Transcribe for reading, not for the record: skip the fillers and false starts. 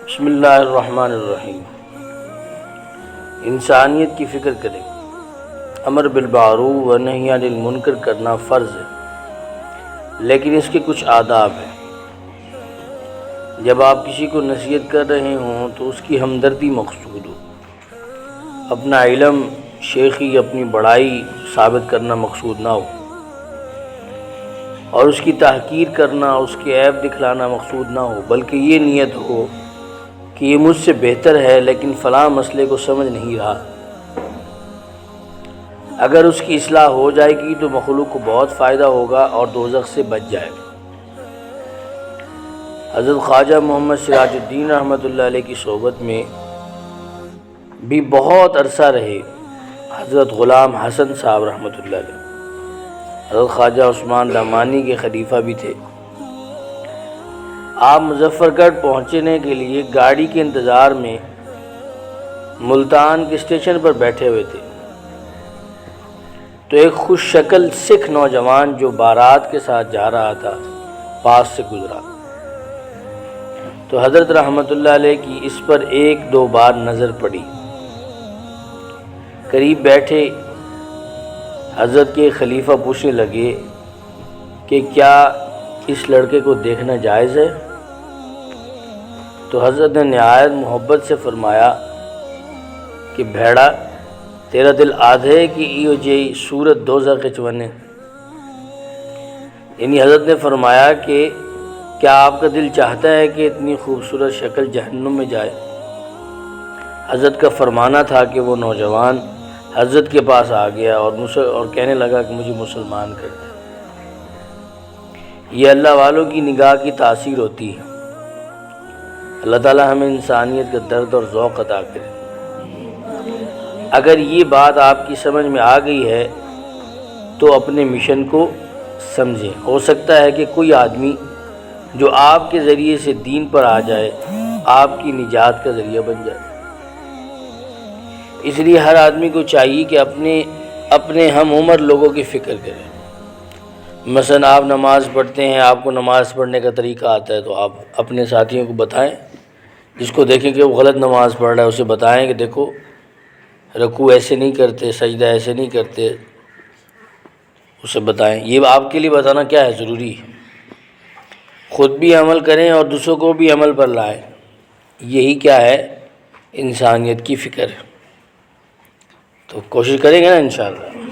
بسم اللہ الرحمن الرحیم۔ انسانیت کی فکر کریں۔ امر بالمعروف و نہی عن المنکر کرنا فرض ہے، لیکن اس کے کچھ آداب ہیں۔ جب آپ کسی کو نصیحت کر رہے ہوں تو اس کی ہمدردی مقصود ہو۔ اپنا علم، شیخی، اپنی بڑائی ثابت کرنا مقصود نہ ہو، اور اس کی تحقیر کرنا، اس کے عیب دکھلانا مقصود نہ ہو، بلکہ یہ نیت ہو کہ یہ مجھ سے بہتر ہے لیکن فلاں مسئلے کو سمجھ نہیں رہا۔ اگر اس کی اصلاح ہو جائے گی تو مخلوق کو بہت فائدہ ہوگا اور دوزخ سے بچ جائے گا۔ حضرت خواجہ محمد سراج الدین رحمۃ اللہ علیہ کی صحبت میں بھی بہت عرصہ رہے حضرت غلام حسن صاحب رحمۃ اللہ علیہ۔ حضرت خواجہ عثمان دامانی کے خلیفہ بھی تھے۔ آپ مظفر گڑھ پہنچنے کے لیے گاڑی کے انتظار میں ملتان کے اسٹیشن پر بیٹھے ہوئے تھے تو ایک خوش شکل سکھ نوجوان جو بارات کے ساتھ جا رہا تھا پاس سے گزرا، تو حضرت رحمۃ اللہ علیہ کی اس پر ایک دو بار نظر پڑی۔ قریب بیٹھے حضرت کے خلیفہ پوچھنے لگے کہ کیا اس لڑکے کو دیکھنا جائز ہے؟ تو حضرت نے نہایت محبت سے فرمایا کہ بھیڑا، تیرا دل آدھے کہ ایو جئی صورت دوزخ وچ ونے۔ یعنی حضرت نے فرمایا کہ کیا آپ کا دل چاہتا ہے کہ اتنی خوبصورت شکل جہنم میں جائے؟ حضرت کا فرمانا تھا کہ وہ نوجوان حضرت کے پاس آ گیا اور کہنے لگا کہ مجھے مسلمان کر دے۔ یہ اللہ والوں کی نگاہ کی تاثیر ہوتی ہے۔ اللہ تعالی ہمیں انسانیت کا درد اور ذوق عطا کرے۔ اگر یہ بات آپ کی سمجھ میں آ گئی ہے تو اپنے مشن کو سمجھیں۔ ہو سکتا ہے کہ کوئی آدمی جو آپ کے ذریعے سے دین پر آ جائے، آپ کی نجات کا ذریعہ بن جائے۔ اس لیے ہر آدمی کو چاہیے کہ اپنے ہم عمر لوگوں کی فکر کرے۔ مثلا آپ نماز پڑھتے ہیں، آپ کو نماز پڑھنے کا طریقہ آتا ہے تو آپ اپنے ساتھیوں کو بتائیں، جس کو دیکھیں کہ وہ غلط نماز پڑھ رہا ہے اسے بتائیں کہ دیکھو رکوع ایسے نہیں کرتے، سجدہ ایسے نہیں کرتے، اسے بتائیں۔ یہ آپ کے لیے بتانا کیا ہے، ضروری ہے۔ خود بھی عمل کریں اور دوسروں کو بھی عمل پر لائیں۔ یہی کیا ہے، انسانیت کی فکر ہے۔ تو کوشش کریں گے نا انشاءاللہ۔